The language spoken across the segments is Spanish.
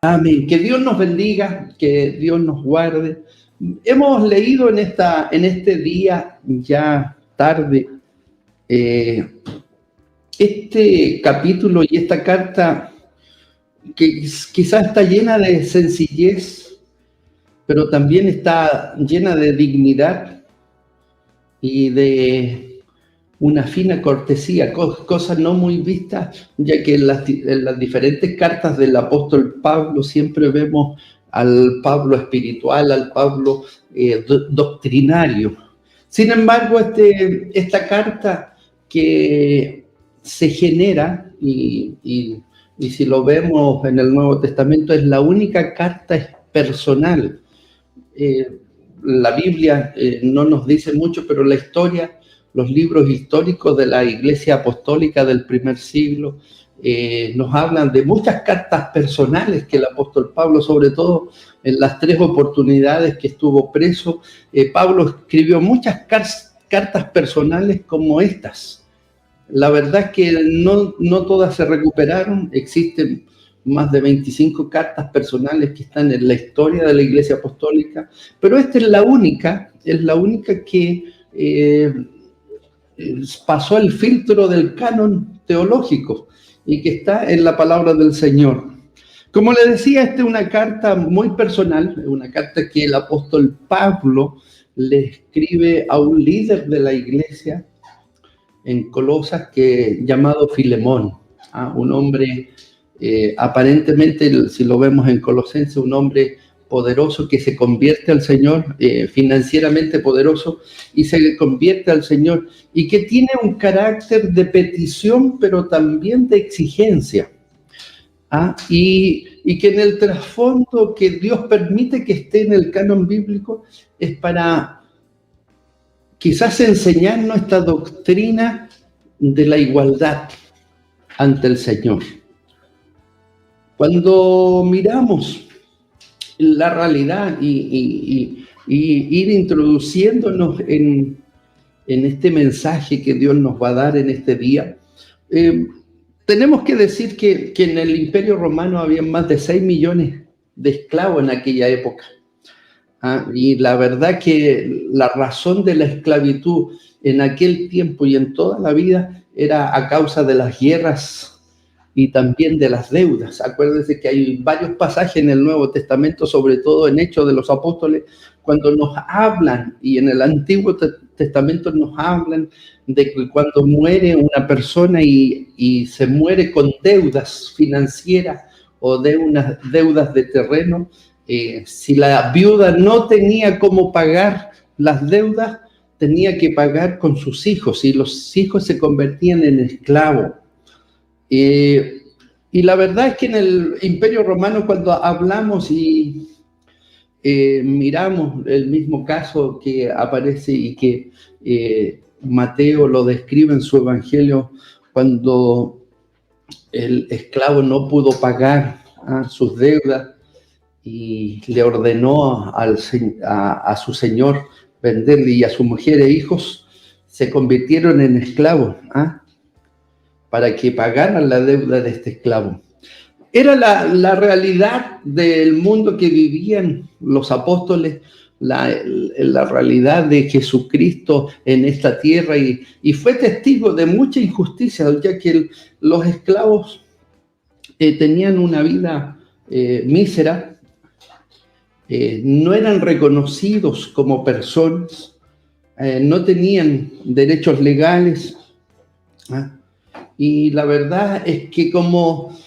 Amén. Que Dios nos bendiga, que Dios nos guarde. Hemos leído en este día ya tarde este capítulo y esta carta que quizás está llena de sencillez, pero también está llena de dignidad y de una fina cortesía, cosas no muy vistas, ya que en las diferentes cartas del apóstol Pablo siempre vemos al Pablo espiritual, al Pablo doctrinario. Sin embargo, esta carta que se genera, y si lo vemos en el Nuevo Testamento, es la única carta personal. La Biblia no nos dice mucho, pero la historia, los libros históricos de la Iglesia Apostólica del primer siglo nos hablan de muchas cartas personales que el apóstol Pablo, sobre todo en las 3 oportunidades que estuvo preso, Pablo escribió muchas cartas personales como estas. La verdad es que no todas se recuperaron, existen más de 25 cartas personales que están en la historia de la Iglesia Apostólica, pero esta es la única que pasó el filtro del canon teológico y que está en la palabra del Señor. Como le decía, esta es una carta muy personal, una carta que el apóstol Pablo le escribe a un líder de la iglesia en Colosas llamado Filemón, un hombre aparentemente, si lo vemos en Colosenses, un hombre poderoso que se convierte al Señor, financieramente poderoso, y se convierte al Señor, y que tiene un carácter de petición, pero también de exigencia. Y que en el trasfondo que Dios permite que esté en el canon bíblico es para quizás enseñarnos esta doctrina de la igualdad ante el Señor. Cuando miramos la realidad y ir introduciéndonos en este mensaje que Dios nos va a dar en este día, tenemos que decir que en el Imperio Romano había más de 6 millones de esclavos en aquella época. Y la verdad que la razón de la esclavitud en aquel tiempo y en toda la vida era a causa de las guerras y también de las deudas. Acuérdense que hay varios pasajes en el Nuevo Testamento, sobre todo en Hechos de los Apóstoles, cuando nos hablan, y en el Antiguo Testamento nos hablan de que cuando muere una persona y se muere con deudas financieras o de unas deudas de terreno, si la viuda no tenía cómo pagar las deudas, tenía que pagar con sus hijos, y los hijos se convertían en esclavos. Y la verdad es que en el Imperio Romano, cuando hablamos y miramos el mismo caso que aparece y que Mateo lo describe en su Evangelio, cuando el esclavo no pudo pagar sus deudas y le ordenó a su señor venderle, y a su mujer e hijos se convirtieron en esclavos, para que pagaran la deuda de este esclavo. Era la realidad del mundo que vivían los apóstoles, la realidad de Jesucristo en esta tierra, y fue testigo de mucha injusticia, ya que los esclavos tenían una vida mísera, no eran reconocidos como personas, no tenían derechos legales. Y la verdad es que como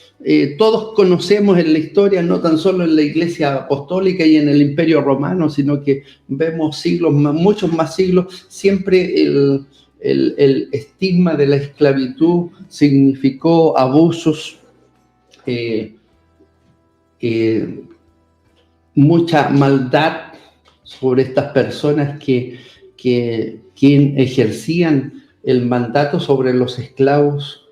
todos conocemos en la historia, no tan solo en la Iglesia Apostólica y en el Imperio Romano, sino que vemos siglos, muchos más siglos, siempre el estigma de la esclavitud significó abusos, mucha maldad sobre estas personas que ejercían el mandato sobre los esclavos.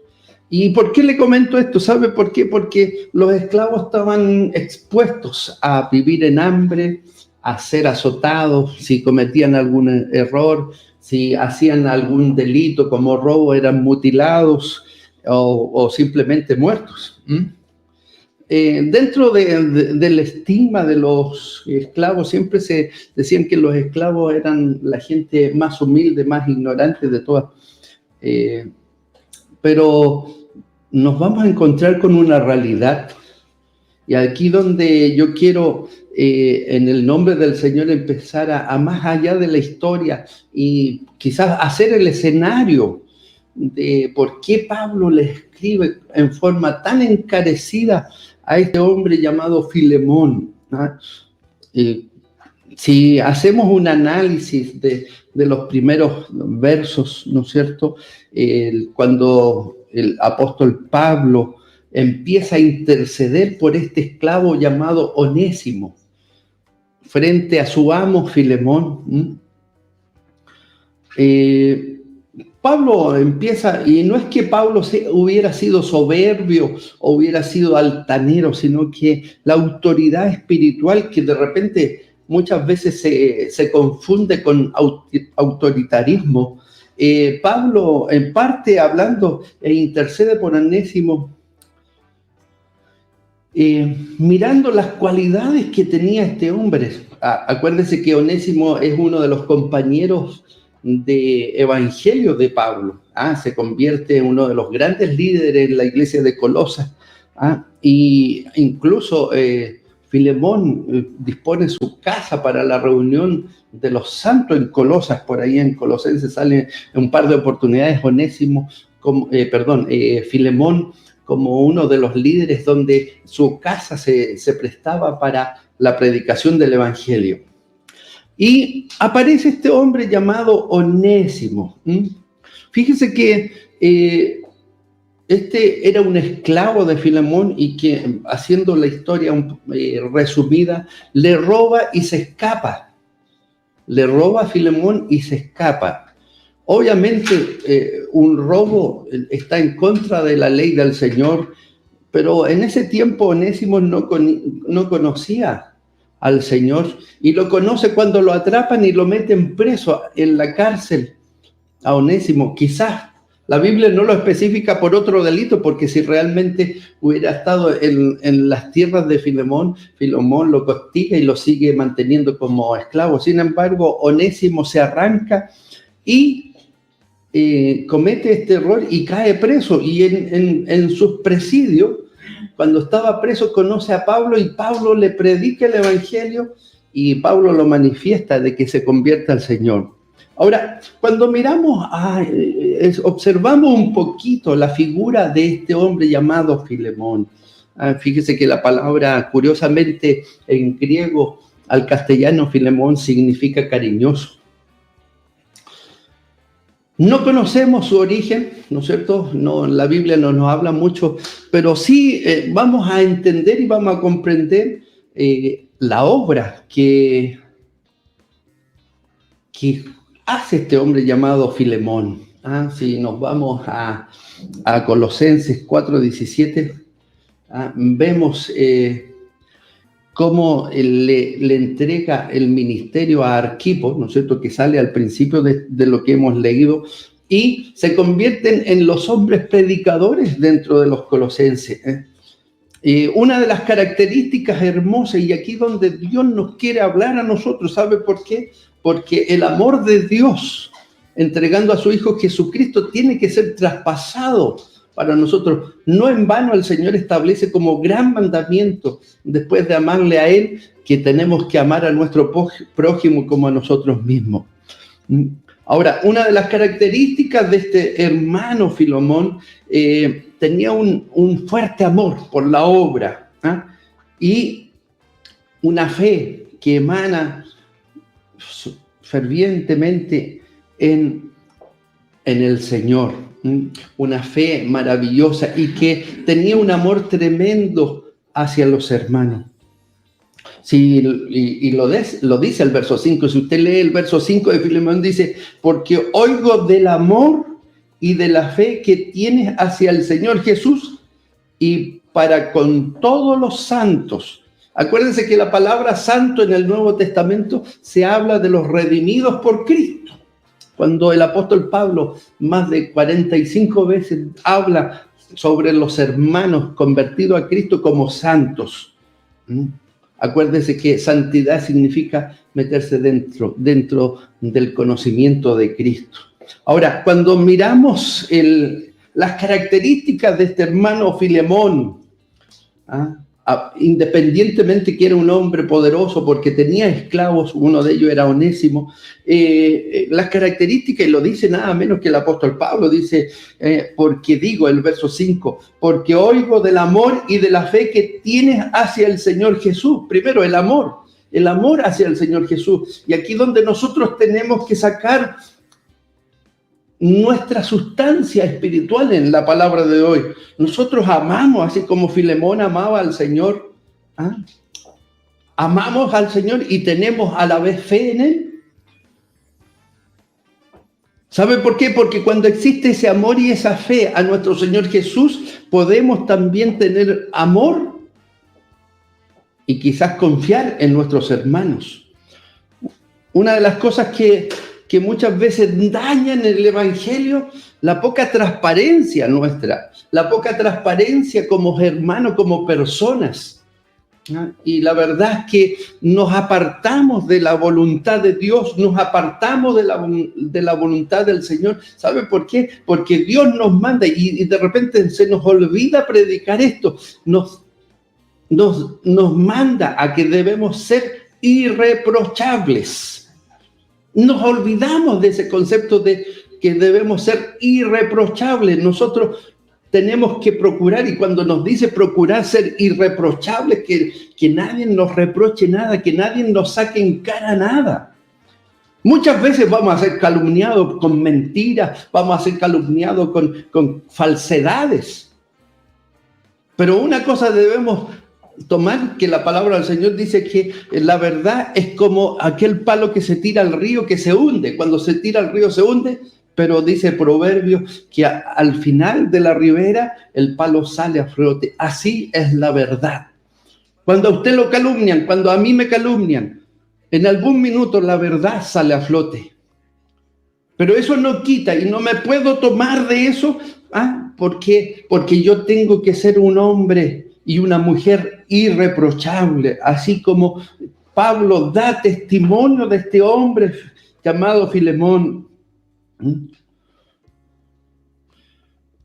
¿Y por qué le comento esto? ¿Sabe por qué? Porque los esclavos estaban expuestos a vivir en hambre, a ser azotados si cometían algún error, si hacían algún delito como robo, eran mutilados o simplemente muertos. dentro del estigma de los esclavos, siempre se decían que los esclavos eran la gente más humilde, más ignorante de todas. Pero nos vamos a encontrar con una realidad. Y aquí donde yo quiero, en el nombre del Señor, empezar a más allá de la historia y quizás hacer el escenario de por qué Pablo le escribe en forma tan encarecida a este hombre llamado Filemón, ¿no? Si hacemos un análisis de los primeros versos, ¿no es cierto? Cuando el apóstol Pablo empieza a interceder por este esclavo llamado Onésimo frente a su amo Filemón. Pablo empieza, y no es que Pablo hubiera sido soberbio o hubiera sido altanero, sino que la autoridad espiritual, que de repente muchas veces se confunde con autoritarismo, Pablo en parte hablando e intercede por Onésimo, mirando las cualidades que tenía este hombre. Acuérdense que Onésimo es uno de los compañeros de evangelio de Pablo. Se convierte en uno de los grandes líderes en la iglesia de Colosas. Y incluso Filemón dispone su casa para la reunión de los santos en Colosas. Por ahí en Colosenses sale en un par de oportunidades Onésimo, Filemón, como uno de los líderes donde su casa se prestaba para la predicación del evangelio. Y aparece este hombre llamado Onésimo. Fíjese que este era un esclavo de Filemón y que, haciendo la historia resumida, le roba y se escapa. Le roba a Filemón y se escapa. Obviamente, un robo está en contra de la ley del Señor, pero en ese tiempo Onésimo no conocía al Señor y lo conoce cuando lo atrapan y lo meten preso en la cárcel a Onésimo. Quizás la Biblia no lo especifica por otro delito, porque si realmente hubiera estado en las tierras de Filemón lo castiga y lo sigue manteniendo como esclavo. Sin embargo, Onésimo se arranca y comete este error y cae preso. Y en sus presidios, cuando estaba preso, conoce a Pablo y Pablo le predica el evangelio y Pablo lo manifiesta de que se convierta al Señor. Ahora, cuando miramos, observamos un poquito la figura de este hombre llamado Filemón. Fíjese que la palabra, curiosamente, en griego al castellano, Filemón significa cariñoso. No conocemos su origen, ¿no es cierto? No, la Biblia no nos habla mucho, pero sí vamos a entender y vamos a comprender la obra que hace este hombre llamado Filemón. Si nos vamos a Colosenses 4:17, vemos cómo le entrega el ministerio a Arquipo, ¿no es cierto?, que sale al principio de lo que hemos leído, y se convierten en los hombres predicadores dentro de los colosenses. Una de las características hermosas, y aquí donde Dios nos quiere hablar a nosotros, ¿sabe por qué? Porque el amor de Dios, entregando a su Hijo Jesucristo, tiene que ser traspasado para nosotros. No en vano el Señor establece como gran mandamiento, después de amarle a Él, que tenemos que amar a nuestro prójimo como a nosotros mismos. Ahora, una de las características de este hermano Filemón, tenía un fuerte amor por la obra, y una fe que emana fervientemente en el Señor. Una fe maravillosa y que tenía un amor tremendo hacia los hermanos. Sí, y lo dice el verso 5. Si usted lee el verso 5 de Filemón, dice: porque oigo del amor y de la fe que tienes hacia el Señor Jesús y para con todos los santos. Acuérdense que la palabra santo en el Nuevo Testamento se habla de los redimidos por Cristo. Cuando el apóstol Pablo más de 45 veces habla sobre los hermanos convertidos a Cristo como santos. Acuérdese que santidad significa meterse dentro del conocimiento de Cristo. Ahora, cuando miramos las características de este hermano Filemón, independientemente que era un hombre poderoso porque tenía esclavos, uno de ellos era Onésimo, las características, y lo dice nada menos que el apóstol Pablo, dice, porque digo, el verso 5, porque oigo del amor y de la fe que tienes hacia el Señor Jesús. Primero, el amor hacia el Señor Jesús. Y aquí donde nosotros tenemos que sacar nuestra sustancia espiritual en la palabra de hoy. Nosotros amamos, así como Filemón amaba al Señor. Amamos al Señor y tenemos a la vez fe en Él. ¿Sabe por qué? Porque cuando existe ese amor y esa fe a nuestro Señor Jesús, podemos también tener amor y quizás confiar en nuestros hermanos. Una de las cosas que muchas veces dañan el Evangelio, la poca transparencia nuestra, la poca transparencia como hermanos, como personas. Y la verdad es que nos apartamos de la voluntad de Dios, nos apartamos de la voluntad del Señor. ¿Sabe por qué? Porque Dios nos manda y de repente se nos olvida predicar esto. Nos manda a que debemos ser irreprochables. Nos olvidamos de ese concepto de que debemos ser irreprochables. Nosotros tenemos que procurar, y cuando nos dice procurar ser irreprochables, que nadie nos reproche nada, que nadie nos saque en cara nada. Muchas veces vamos a ser calumniados con mentiras, vamos a ser calumniados con falsedades. Pero una cosa debemos tomar, que la palabra del Señor dice que la verdad es como aquel palo que se tira al río que se hunde. Cuando se tira al río se hunde, pero dice Proverbios que al final de la ribera el palo sale a flote. Así es la verdad. Cuando a usted lo calumnian, cuando a mí me calumnian, en algún minuto la verdad sale a flote. Pero eso no quita, y no me puedo tomar de eso, porque yo tengo que ser un hombre y una mujer irreprochable, así como Pablo da testimonio de este hombre llamado Filemón.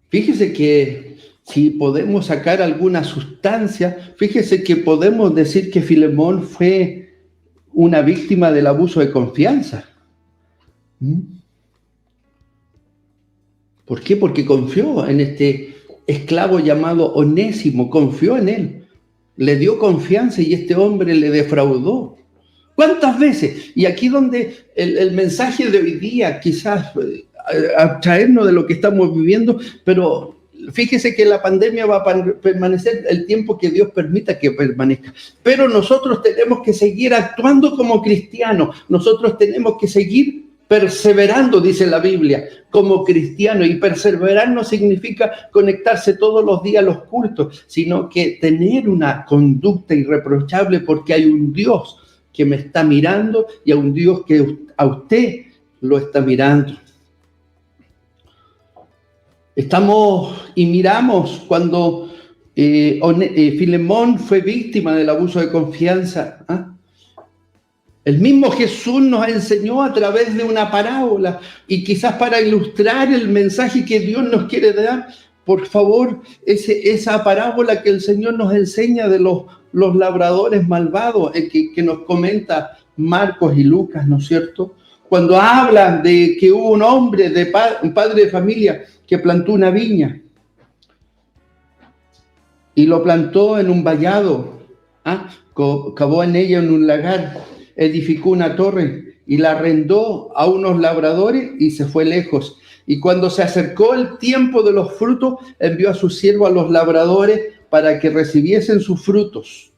Fíjese que si podemos sacar alguna sustancia, fíjese que podemos decir que Filemón fue una víctima del abuso de confianza. ¿Por qué? Porque confió en este esclavo llamado Onésimo, confió en él, le dio confianza y este hombre le defraudó. ¿Cuántas veces? Y aquí donde el mensaje de hoy día, quizás abstraernos de lo que estamos viviendo, pero fíjese que la pandemia va a permanecer el tiempo que Dios permita que permanezca. Pero nosotros tenemos que seguir actuando como cristianos, nosotros tenemos que seguir perseverando, dice la Biblia, como cristiano. Y perseverar no significa conectarse todos los días a los cultos, sino que tener una conducta irreprochable, porque hay un Dios que me está mirando y a un Dios que a usted lo está mirando. Estamos y miramos cuando Filemón fue víctima del abuso de confianza. El mismo Jesús nos enseñó a través de una parábola, y quizás para ilustrar el mensaje que Dios nos quiere dar, por favor, esa parábola que el Señor nos enseña de los labradores malvados, que nos comenta Marcos y Lucas, ¿no es cierto? Cuando hablan de que hubo un hombre, un padre de familia, que plantó una viña y lo plantó en un vallado, cavó en ella en un lagar, edificó una torre y la arrendó a unos labradores y se fue lejos. Y cuando se acercó el tiempo de los frutos, envió a sus siervos a los labradores para que recibiesen sus frutos.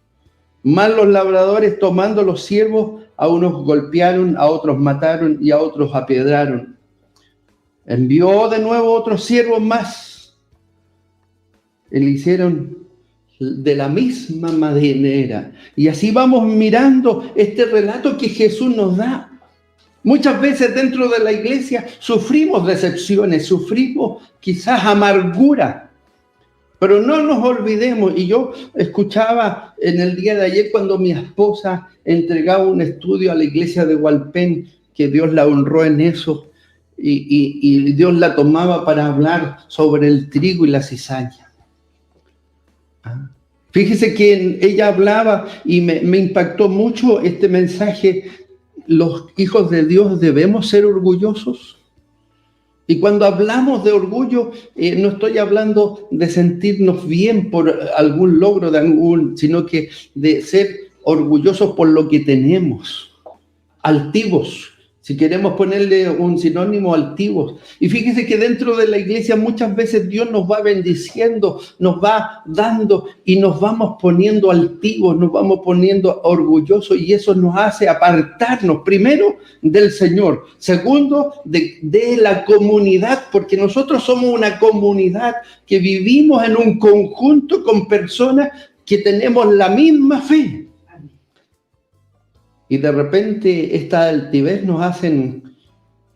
Mas los labradores, tomando los siervos, a unos golpearon, a otros mataron y a otros apiedraron. Envió de nuevo otros siervos más y le hicieron de la misma manera. Y así vamos mirando este relato que Jesús nos da. Muchas veces dentro de la iglesia sufrimos decepciones, sufrimos quizás amargura, Pero no nos olvidemos, y yo escuchaba en el día de ayer cuando mi esposa entregaba un estudio a la iglesia de Hualpén, que Dios la honró en eso, y Dios la tomaba para hablar sobre el trigo y la cizaña. Fíjese que ella hablaba y me impactó mucho este mensaje. Los hijos de Dios debemos ser orgullosos. Y cuando hablamos de orgullo, no estoy hablando de sentirnos bien por algún logro de algún, sino que de ser orgullosos por lo que tenemos, altivos. Si queremos ponerle un sinónimo, altivos. Y fíjese que dentro de la iglesia muchas veces Dios nos va bendiciendo, nos va dando y nos vamos poniendo altivos, nos vamos poniendo orgullosos, y eso nos hace apartarnos primero del Señor, segundo de la comunidad, porque nosotros somos una comunidad que vivimos en un conjunto con personas que tenemos la misma fe. Y de repente esta altivez nos hacen,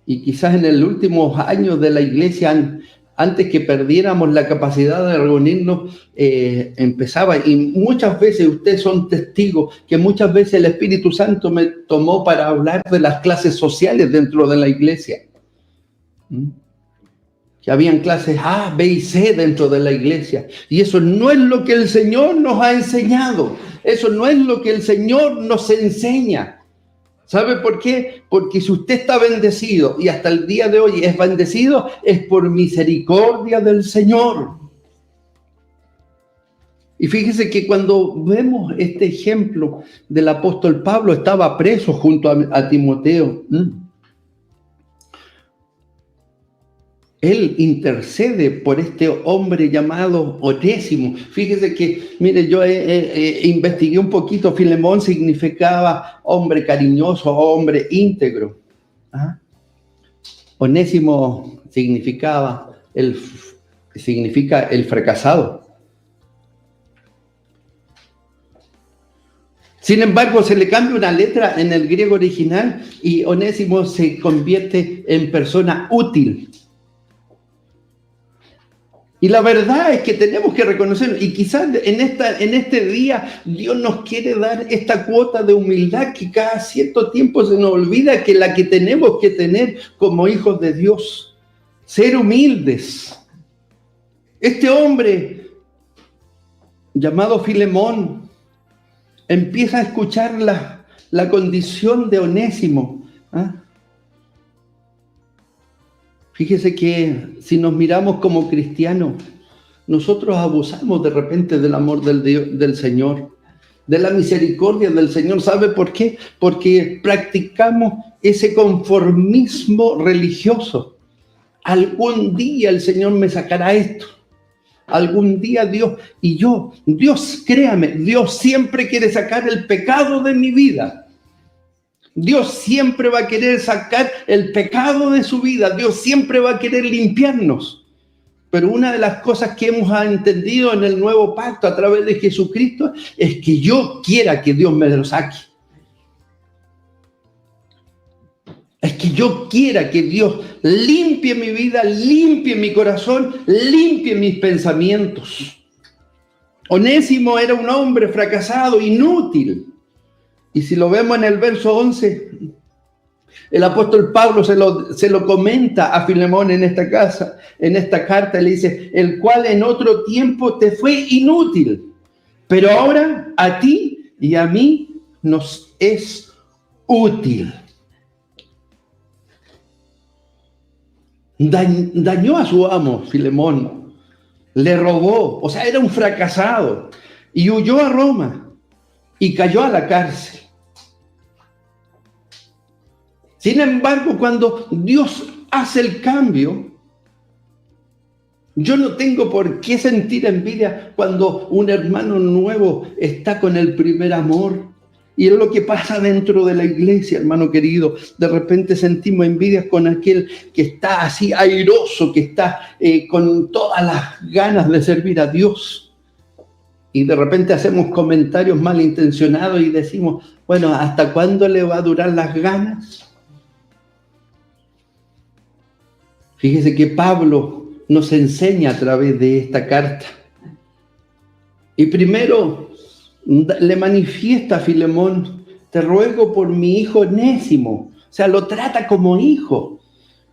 y quizás en los últimos años de la iglesia, antes que perdiéramos la capacidad de reunirnos, empezaba, y muchas veces ustedes son testigos, que muchas veces el Espíritu Santo me tomó para hablar de las clases sociales dentro de la iglesia. Que habían clases A, B y C dentro de la iglesia. Y eso no es lo que el Señor nos ha enseñado. Eso no es lo que el Señor nos enseña. ¿Sabe por qué? Porque si usted está bendecido y hasta el día de hoy es bendecido, es por misericordia del Señor. Y fíjese que cuando vemos este ejemplo del apóstol Pablo, estaba preso junto a Timoteo. Él intercede por este hombre llamado Onésimo. Fíjese que, mire, yo investigué un poquito. Filemón significaba hombre cariñoso, hombre íntegro. Onésimo significa el fracasado. Sin embargo, se le cambia una letra en el griego original y Onésimo se convierte en persona útil. Y la verdad es que tenemos que reconocerlo, y quizás en este día Dios nos quiere dar esta cuota de humildad que cada cierto tiempo se nos olvida, que la que tenemos que tener como hijos de Dios, ser humildes. Este hombre llamado Filemón empieza a escuchar la condición de Onésimo. Fíjese que si nos miramos como cristianos, nosotros abusamos de repente del amor del Señor, de la misericordia del Señor. ¿Sabe por qué? Porque practicamos ese conformismo religioso. Algún día el Señor me sacará esto. Algún día Dios, créame, Dios siempre quiere sacar el pecado de mi vida. Dios siempre va a querer sacar el pecado de su vida. Dios siempre va a querer limpiarnos. Pero una de las cosas que hemos entendido en el nuevo pacto a través de Jesucristo es que yo quiera que Dios me lo saque. Es que yo quiera que Dios limpie mi vida, limpie mi corazón, limpie mis pensamientos. Onésimo era un hombre fracasado, inútil. Y si lo vemos en el verso 11, el apóstol Pablo se lo comenta a Filemón en esta carta, le dice: el cual en otro tiempo te fue inútil, pero ahora a ti y a mí nos es útil. Dañó a su amo, Filemón, le robó, o sea, era un fracasado, y huyó a Roma y cayó a la cárcel. Sin embargo, cuando Dios hace el cambio, yo no tengo por qué sentir envidia cuando un hermano nuevo está con el primer amor. Y es lo que pasa dentro de la iglesia, hermano querido. De repente sentimos envidias con aquel que está así airoso, que está con todas las ganas de servir a Dios. Y de repente hacemos comentarios malintencionados y decimos: bueno, ¿hasta cuándo le va a durar las ganas? Fíjese que Pablo nos enseña a través de esta carta Y primero le manifiesta a Filemón, te ruego por mi hijo Onésimo. O sea, lo trata como hijo.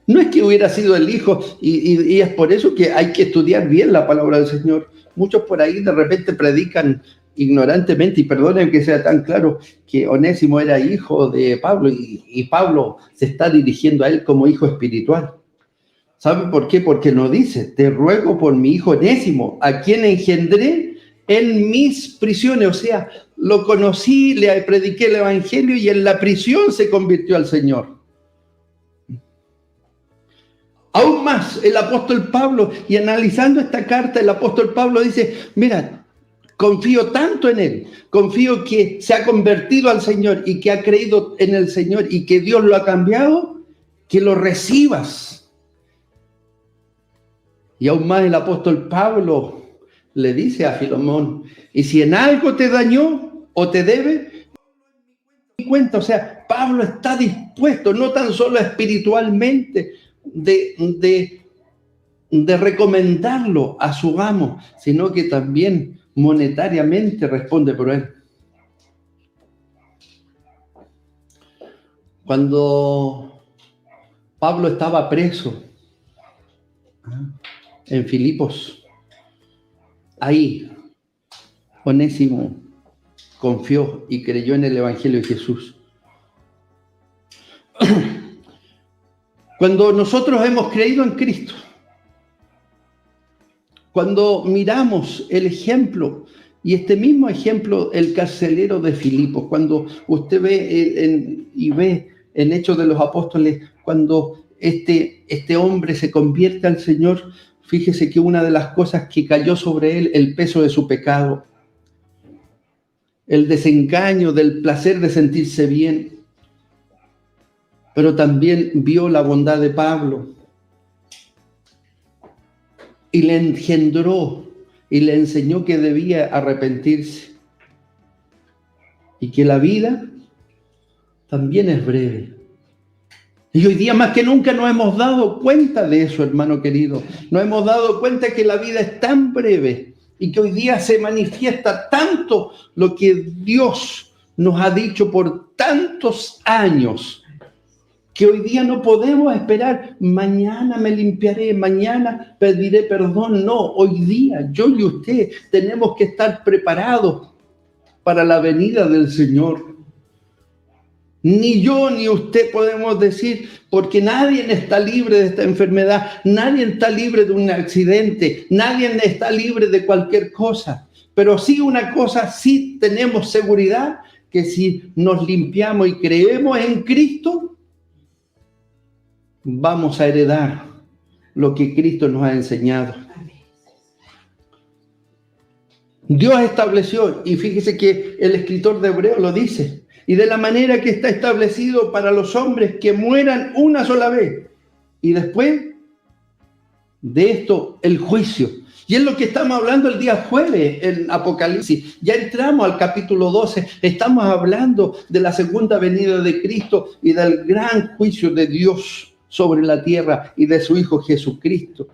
No es que hubiera sido el hijo, y es por eso que hay que estudiar bien la palabra del Señor. Muchos por ahí de repente predican ignorantemente, y perdonen que sea tan claro, que Onésimo era hijo de Pablo, y Pablo se está dirigiendo a él como hijo espiritual. ¿Sabe por qué? Porque nos dice, te ruego por mi hijo Onésimo, a quien engendré en mis prisiones. O sea, lo conocí, le prediqué el evangelio y en la prisión se convirtió al Señor. Aún más, el apóstol Pablo, y analizando esta carta, el apóstol Pablo dice, mira, confío tanto en él, confío que se ha convertido al Señor y que ha creído en el Señor y que Dios lo ha cambiado, que lo recibas. Y aún más el apóstol Pablo le dice a Filemón, y si en algo te dañó o te debe, cuenta. O sea, Pablo está dispuesto, no tan solo espiritualmente, de recomendarlo a su amo, sino que también monetariamente responde por él. Cuando Pablo estaba preso en Filipos, ahí Onésimo confió y creyó en el Evangelio de Jesús. Cuando nosotros hemos creído en Cristo, cuando miramos el ejemplo, y este mismo ejemplo, el carcelero de Filipos, cuando usted ve en Hechos de los Apóstoles, cuando este hombre se convierte al Señor, fíjese que una de las cosas que cayó sobre él, el peso de su pecado, el desengaño del placer de sentirse bien, pero también vio la bondad de Pablo y le engendró y le enseñó que debía arrepentirse y que la vida también es breve. Y hoy día más que nunca nos hemos dado cuenta de eso, hermano querido. Nos hemos dado cuenta que la vida es tan breve y que hoy día se manifiesta tanto lo que Dios nos ha dicho por tantos años, que hoy día no podemos esperar, mañana me limpiaré, mañana pediré perdón. No, hoy día yo y usted tenemos que estar preparados para la venida del Señor. Ni yo ni usted podemos decir, porque nadie está libre de esta enfermedad, nadie está libre de un accidente, nadie está libre de cualquier cosa. Pero sí una cosa, sí tenemos seguridad, que si nos limpiamos y creemos en Cristo, vamos a heredar lo que Cristo nos ha enseñado. Dios estableció, y fíjese que el escritor de Hebreos lo dice, y de la manera que está establecido para los hombres que mueran una sola vez, y después de esto el juicio. Y es lo que estamos hablando el día jueves en Apocalipsis. Ya entramos al capítulo 12, estamos hablando de la segunda venida de Cristo y del gran juicio de Dios sobre la tierra y de su Hijo Jesucristo.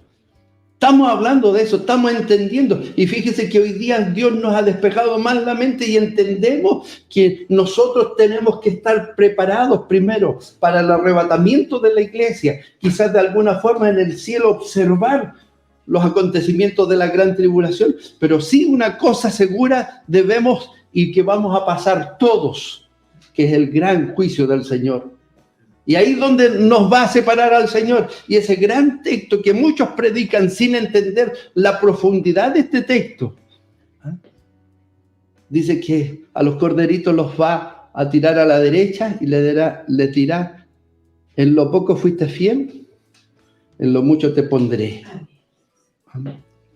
Estamos hablando de eso, estamos entendiendo. Y fíjese que hoy día Dios nos ha despejado más la mente y entendemos que nosotros tenemos que estar preparados primero para el arrebatamiento de la iglesia. Quizás de alguna forma en el cielo observar los acontecimientos de la gran tribulación. Pero sí una cosa segura debemos y que vamos a pasar todos, que es el gran juicio del Señor. Y ahí es donde nos va a separar al Señor. Y ese gran texto que muchos predican sin entender la profundidad de este texto, dice que a los corderitos los va a tirar a la derecha y le dirá, en lo poco fuiste fiel, en lo mucho te pondré.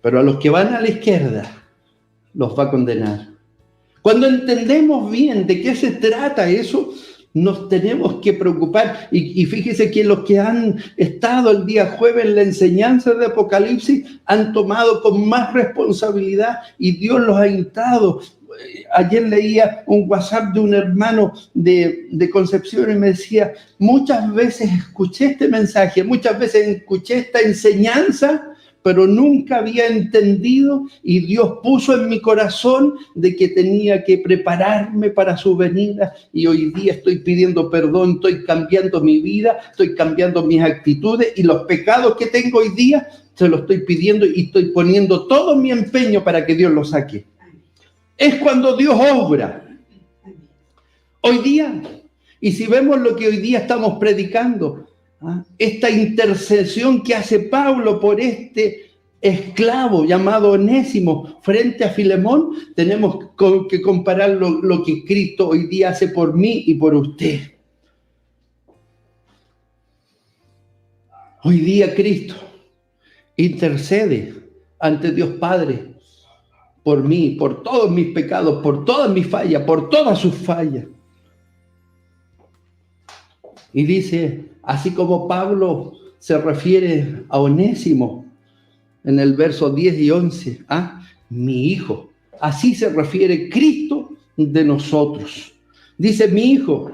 Pero a los que van a la izquierda, los va a condenar. Cuando entendemos bien de qué se trata eso, nos tenemos que preocupar. Y fíjese que los que han estado el día jueves en la enseñanza de Apocalipsis han tomado con más responsabilidad y Dios los ha instado. Ayer leía un WhatsApp de un hermano de Concepción y me decía, muchas veces escuché este mensaje, muchas veces escuché esta enseñanza, pero nunca había entendido, y Dios puso en mi corazón de que tenía que prepararme para su venida, y hoy día estoy pidiendo perdón, estoy cambiando mi vida, estoy cambiando mis actitudes, y los pecados que tengo hoy día se los estoy pidiendo y estoy poniendo todo mi empeño para que Dios los saque. Es cuando Dios obra. Hoy día, y si vemos lo que hoy día estamos predicando, esta intercesión que hace Pablo por este esclavo llamado Onésimo frente a Filemón, tenemos que comparar lo que Cristo hoy día hace por mí y por usted. Hoy día Cristo intercede ante Dios Padre por mí, por todos mis pecados, por todas mis fallas, por todas sus fallas. Y dice, así como Pablo se refiere a Onésimo en el verso 10 y 11, mi hijo. Así se refiere Cristo de nosotros. Dice, mi hijo.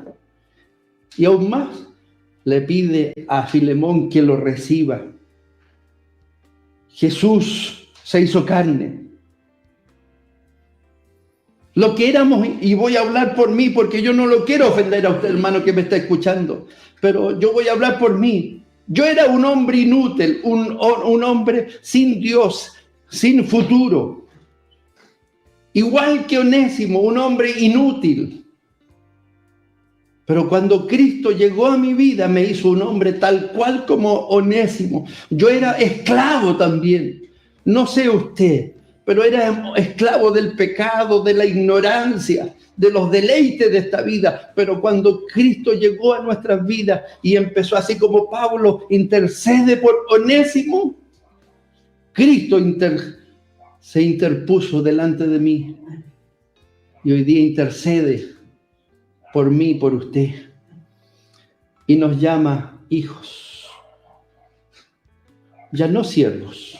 Y aún más, le pide a Filemón que lo reciba. Jesús se hizo carne. Lo que éramos, y voy a hablar por mí, porque yo no lo quiero ofender a usted, hermano, que me está escuchando, pero yo voy a hablar por mí. Yo era un hombre inútil, un hombre sin Dios, sin futuro. Igual que Onésimo, un hombre inútil. Pero cuando Cristo llegó a mi vida, me hizo un hombre tal cual como Onésimo. Yo era esclavo también. No sé usted, pero era esclavo del pecado, de la ignorancia, de los deleites de esta vida. Pero cuando Cristo llegó a nuestras vidas y empezó, así como Pablo intercede por Onésimo, Cristo se interpuso delante de mí. Y hoy día intercede por mí y por usted. Y nos llama hijos. Ya no siervos.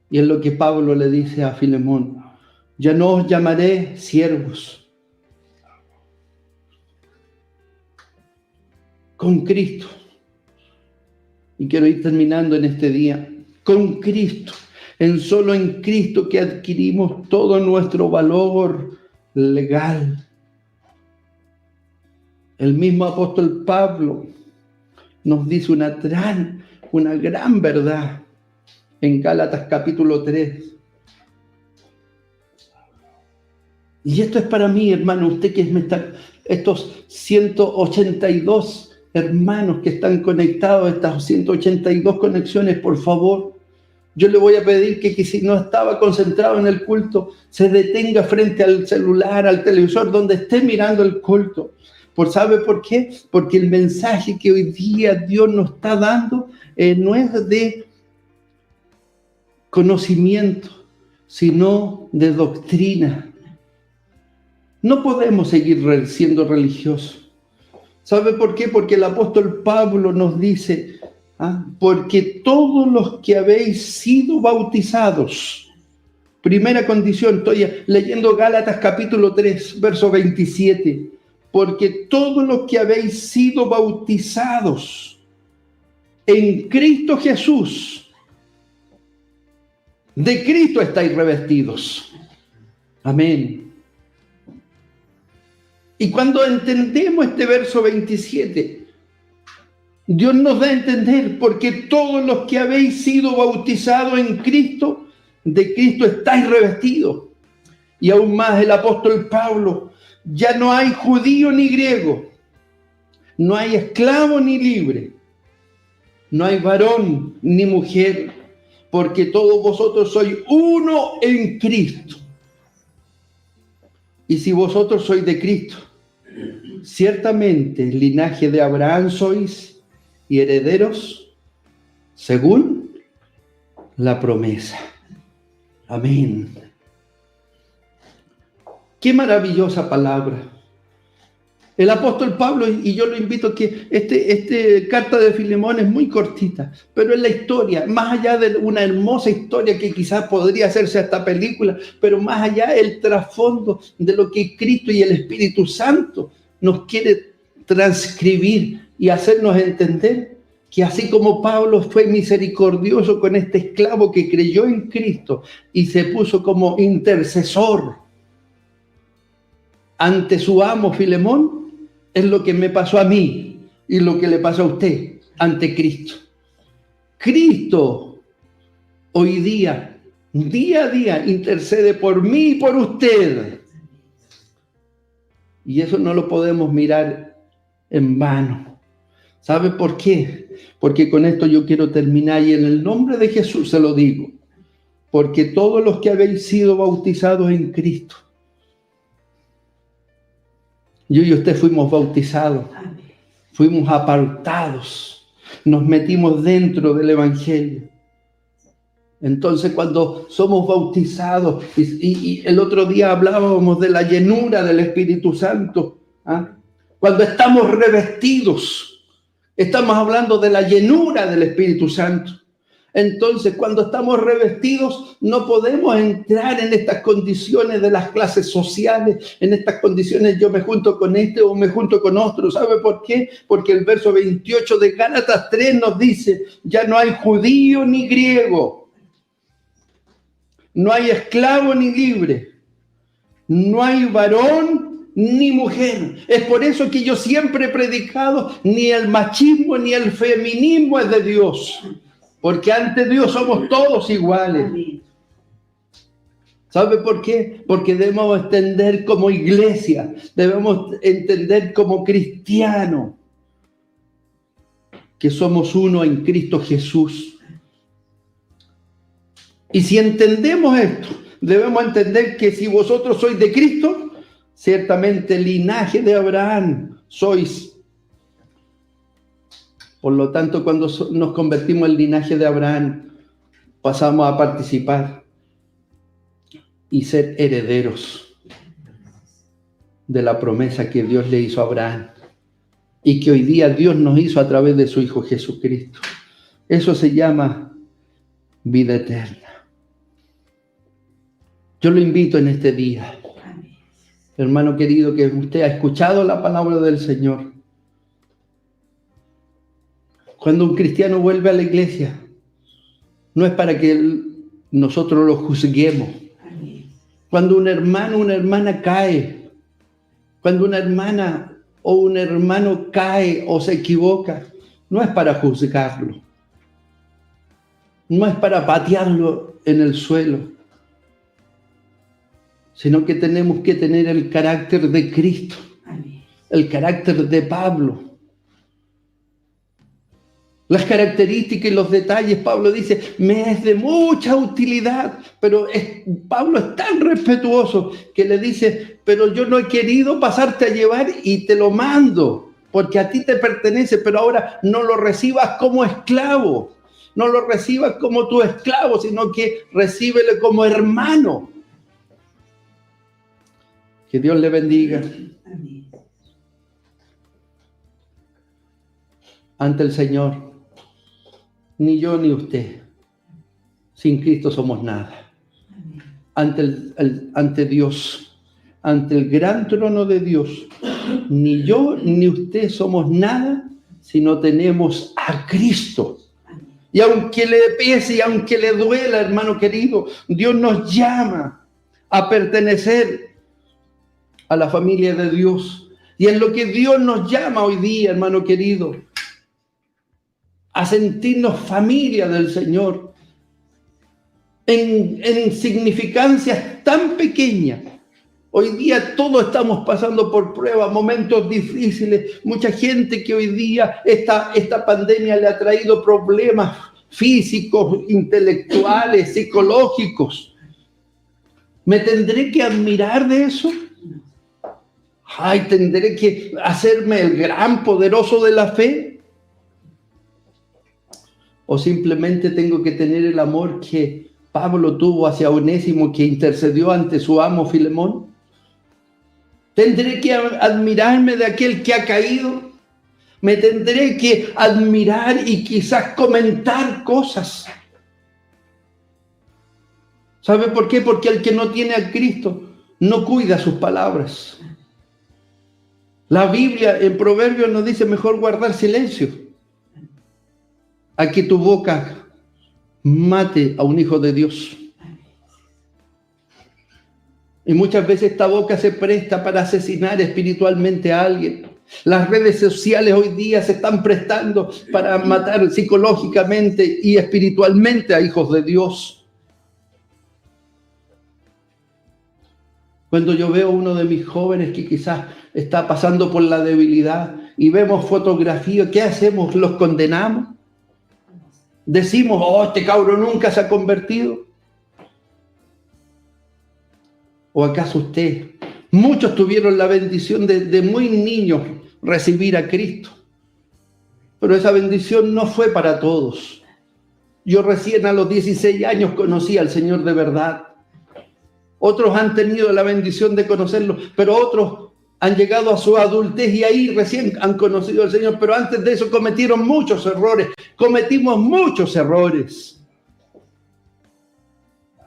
Y es lo que Pablo le dice a Filemón. Ya no os llamaré siervos. Con Cristo. Y quiero ir terminando en este día. Con Cristo. Solo en Cristo que adquirimos todo nuestro valor legal. El mismo apóstol Pablo nos dice una gran verdad en Gálatas capítulo 3. Y esto es para mí, hermano, usted que estos 182 hermanos que están conectados, estas 182 conexiones, por favor, yo le voy a pedir que si no estaba concentrado en el culto, se detenga frente al celular, al televisor, donde esté mirando el culto. ¿Sabe por qué? Porque el mensaje que hoy día Dios nos está dando no es de conocimiento, sino de doctrina. No podemos seguir siendo religiosos. ¿Sabe por qué? Porque el apóstol Pablo nos dice, porque todos los que habéis sido bautizados, primera condición, estoy leyendo Gálatas capítulo 3, verso 27, porque todos los que habéis sido bautizados en Cristo Jesús, de Cristo estáis revestidos. Amén. Y cuando entendemos este verso 27, Dios nos da a entender, porque todos los que habéis sido bautizados en Cristo, de Cristo estáis revestidos. Y aún más el apóstol Pablo, ya no hay judío ni griego, no hay esclavo ni libre, no hay varón ni mujer, porque todos vosotros sois uno en Cristo. Y si vosotros sois de Cristo, ciertamente linaje de Abraham sois y herederos según la promesa. Amén. Qué maravillosa palabra. El apóstol Pablo, y yo lo invito a que esta carta de Filemón es muy cortita, pero es la historia, más allá de una hermosa historia que quizás podría hacerse esta película, pero más allá el trasfondo de lo que Cristo y el Espíritu Santo nos quiere transcribir y hacernos entender. que así como Pablo fue misericordioso con este esclavo que creyó en Cristo y se puso como intercesor ante su amo Filemón, es lo que me pasó a mí y lo que le pasó a usted ante Cristo. Cristo hoy día a día, intercede por mí y por usted. Y eso no lo podemos mirar en vano. ¿Sabe por qué? Porque con esto yo quiero terminar y en el nombre de Jesús se lo digo. Porque todos los que habéis sido bautizados en Cristo, yo y usted fuimos bautizados, fuimos apartados, nos metimos dentro del Evangelio. Entonces cuando somos bautizados, y el otro día hablábamos de la llenura del Espíritu Santo, cuando estamos revestidos, estamos hablando de la llenura del Espíritu Santo. Entonces cuando estamos revestidos no podemos entrar en estas condiciones de las clases sociales, en estas condiciones yo me junto con este o me junto con otro. ¿Sabe por qué? Porque el verso 28 de Gálatas 3 nos dice, ya no hay judío ni griego, no hay esclavo ni libre, no hay varón ni mujer. Es por eso que yo siempre he predicado, ni el machismo ni el feminismo es de Dios, porque ante Dios somos todos iguales. ¿Sabe por qué? Porque debemos entender como iglesia, debemos entender como cristianos, que somos uno en Cristo Jesús. Y si entendemos esto, debemos entender que si vosotros sois de Cristo, ciertamente linaje de Abraham sois. Por lo tanto, cuando nos convertimos en linaje de Abraham, pasamos a participar y ser herederos de la promesa que Dios le hizo a Abraham y que hoy día Dios nos hizo a través de su Hijo Jesucristo. Eso se llama vida eterna. Yo lo invito en este día, hermano querido, que usted ha escuchado la palabra del Señor. Cuando un cristiano vuelve a la iglesia, no es para que nosotros lo juzguemos. Cuando un hermano o una hermana cae, cuando una hermana o un hermano cae o se equivoca, no es para juzgarlo, no es para patearlo en el suelo, sino que tenemos que tener el carácter de Cristo, el carácter de Pablo. Las características y los detalles, Pablo dice, me es de mucha utilidad, pero Pablo es tan respetuoso que le dice, pero yo no he querido pasarte a llevar y te lo mando, porque a ti te pertenece, pero ahora no lo recibas como esclavo, no lo recibas como tu esclavo, sino que recíbele como hermano. Que Dios le bendiga. Ante el Señor, ni yo ni usted, sin Cristo somos nada. Ante Dios, ante el gran trono de Dios, ni yo ni usted somos nada si no tenemos a Cristo. Y aunque le pese y aunque le duela, hermano querido, Dios nos llama a pertenecer a la familia de Dios. Y es lo que Dios nos llama hoy día, hermano querido, a sentirnos familia del Señor en significancias tan pequeñas. Hoy día todos estamos pasando por pruebas, momentos difíciles. Mucha gente que hoy día esta pandemia le ha traído problemas físicos, intelectuales, psicológicos. ¿Me tendré que admirar de eso? Ay, ¿tendré que hacerme el gran poderoso de la fe? ¿O simplemente tengo que tener el amor que Pablo tuvo hacia Onésimo, que intercedió ante su amo Filemón? ¿Tendré que admirarme de aquel que ha caído? ¿Me tendré que admirar y quizás comentar cosas? ¿Sabe por qué? Porque el que no tiene a Cristo no cuida sus palabras. La Biblia en Proverbios nos dice mejor guardar silencio a que tu boca mate a un hijo de Dios. Y muchas veces esta boca se presta para asesinar espiritualmente a alguien. Las redes sociales hoy día se están prestando para matar psicológicamente y espiritualmente a hijos de Dios. Cuando yo veo a uno de mis jóvenes que quizás está pasando por la debilidad y vemos fotografías, ¿qué hacemos? ¿Los condenamos? Decimos, oh, este cabro nunca se ha convertido. ¿O acaso usted? Muchos tuvieron la bendición de muy niños recibir a Cristo. Pero esa bendición no fue para todos. Yo recién a los 16 años conocí al Señor de verdad. Otros han tenido la bendición de conocerlo, pero otros han llegado a su adultez y ahí recién han conocido al Señor. Pero antes de eso cometieron muchos errores. Cometimos muchos errores.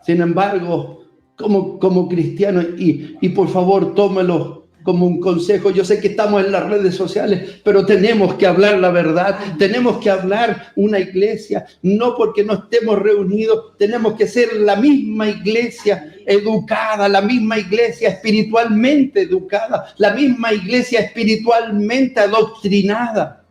Sin embargo, como cristiano, y por favor tómelo como un consejo. Yo sé que estamos en las redes sociales, pero tenemos que hablar la verdad. Tenemos que hablar una iglesia, no porque no estemos reunidos. Tenemos que ser la misma iglesia educada, la misma iglesia espiritualmente educada, la misma iglesia espiritualmente adoctrinada.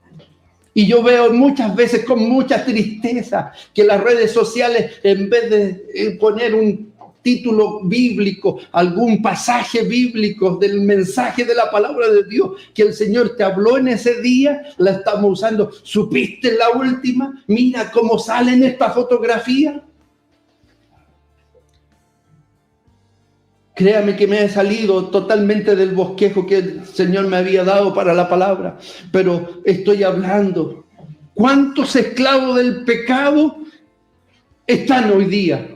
Y yo veo muchas veces con mucha tristeza que las redes sociales, en vez de poner un título bíblico, algún pasaje bíblico del mensaje de la palabra de Dios que el Señor te habló en ese día, la estamos usando. ¿Supiste la última? Mira cómo sale en esta fotografía. Créame que me he salido totalmente del bosquejo que el Señor me había dado para la palabra, pero estoy hablando. ¿Cuántos esclavos del pecado están hoy día?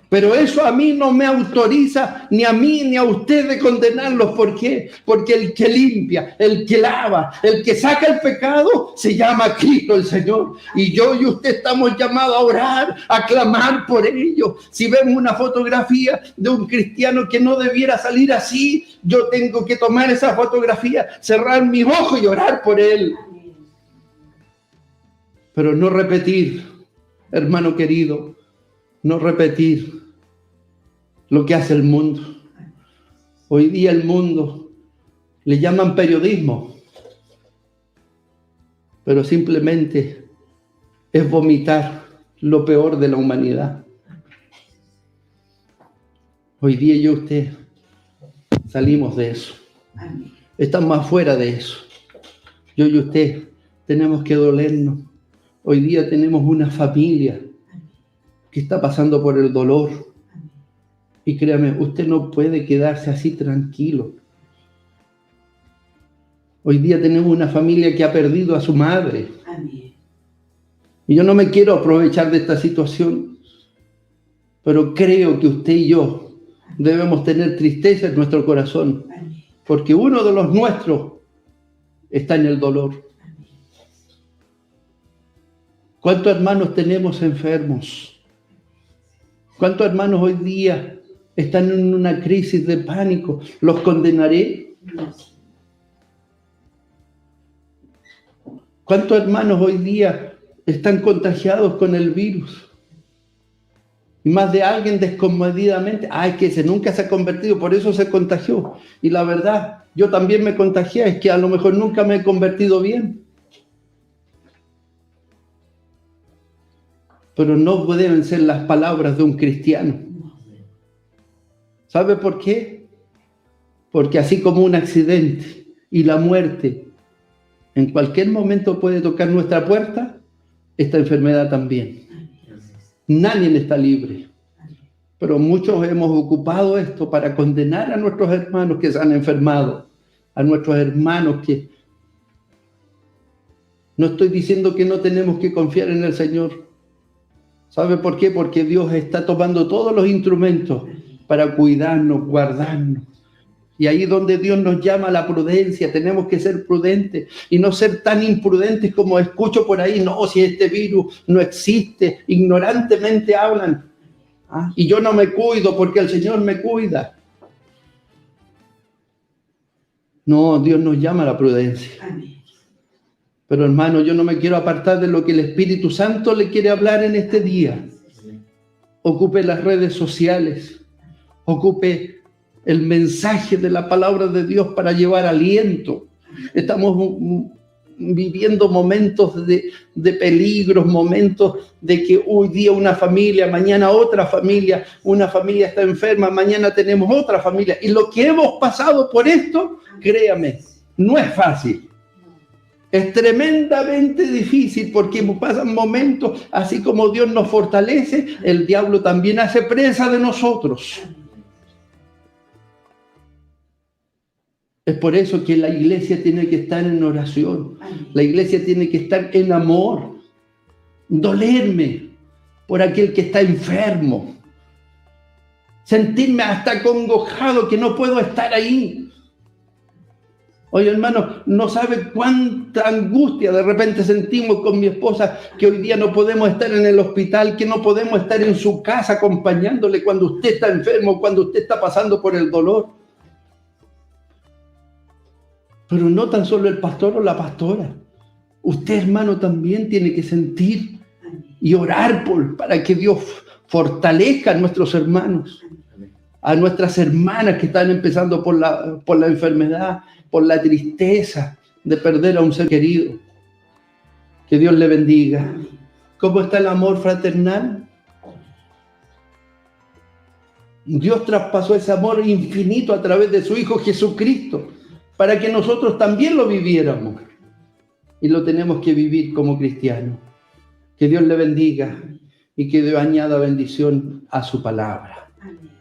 Pero eso a mí no me autoriza ni a mí ni a usted de condenarlos. ¿Por qué? Porque el que limpia, el que lava, el que saca el pecado, se llama Cristo el Señor. Y yo y usted estamos llamados a orar, a clamar por ellos. Si vemos una fotografía de un cristiano que no debiera salir así, yo tengo que tomar esa fotografía, cerrar mis ojos y orar por él. Pero no repetir, hermano querido, no repetir lo que hace el mundo. Hoy día el mundo le llaman periodismo, pero simplemente es vomitar lo peor de la humanidad. Hoy día yo y usted salimos de eso. Estamos afuera de eso. Yo y usted tenemos que dolernos. Hoy día tenemos una familia que está pasando por el dolor. Y créame, usted no puede quedarse así tranquilo. Hoy día tenemos una familia que ha perdido a su madre. Y yo no me quiero aprovechar de esta situación, pero creo que usted y yo debemos tener tristeza en nuestro corazón, porque uno de los nuestros está en el dolor. ¿Cuántos hermanos tenemos enfermos? ¿Cuántos hermanos hoy día están en una crisis de pánico? ¿Los condenaré? ¿Cuántos hermanos hoy día están contagiados con el virus? Y más de alguien descomedidamente, que ese nunca se ha convertido, por eso se contagió. Y la verdad, yo también me contagié, es que a lo mejor nunca me he convertido bien. Pero no deben ser las palabras de un cristiano. ¿Sabe por qué? Porque así como un accidente y la muerte en cualquier momento puede tocar nuestra puerta, esta enfermedad también. Nadie está libre. Pero muchos hemos ocupado esto para condenar a nuestros hermanos que se han enfermado, a nuestros hermanos que... No estoy diciendo que no tenemos que confiar en el Señor. ¿Sabe por qué? Porque Dios está tomando todos los instrumentos para cuidarnos, guardarnos. Y ahí donde Dios nos llama a la prudencia, tenemos que ser prudentes y no ser tan imprudentes como escucho por ahí. No, si este virus no existe, ignorantemente hablan. Y yo no me cuido porque el Señor me cuida. No, Dios nos llama a la prudencia. Pero hermano, yo no me quiero apartar de lo que el Espíritu Santo le quiere hablar en este día. Ocupe las redes sociales, ocupe el mensaje de la palabra de Dios para llevar aliento. Estamos viviendo momentos de peligros, momentos de que hoy día una familia, mañana otra familia, una familia está enferma, mañana tenemos otra familia. Y lo que hemos pasado por esto, créame, no es fácil. Es tremendamente difícil porque pasan momentos, así como Dios nos fortalece, el diablo también hace presa de nosotros. Es por eso que la iglesia tiene que estar en oración. La iglesia tiene que estar en amor. Dolerme por aquel que está enfermo. Sentirme hasta acongojado que no puedo estar ahí. Oye, hermano, no sabe cuánta angustia de repente sentimos con mi esposa que hoy día no podemos estar en el hospital, que no podemos estar en su casa acompañándole cuando usted está enfermo, cuando usted está pasando por el dolor. Pero no tan solo el pastor o la pastora. Usted, hermano, también tiene que sentir y orar para que Dios fortalezca a nuestros hermanos, a nuestras hermanas que están empezando por la enfermedad, por la tristeza de perder a un ser querido. Que Dios le bendiga. ¿Cómo está el amor fraternal? Dios traspasó ese amor infinito a través de su Hijo Jesucristo para que nosotros también lo viviéramos. Y lo tenemos que vivir como cristianos. Que Dios le bendiga y que Dios añada bendición a su palabra. Amén.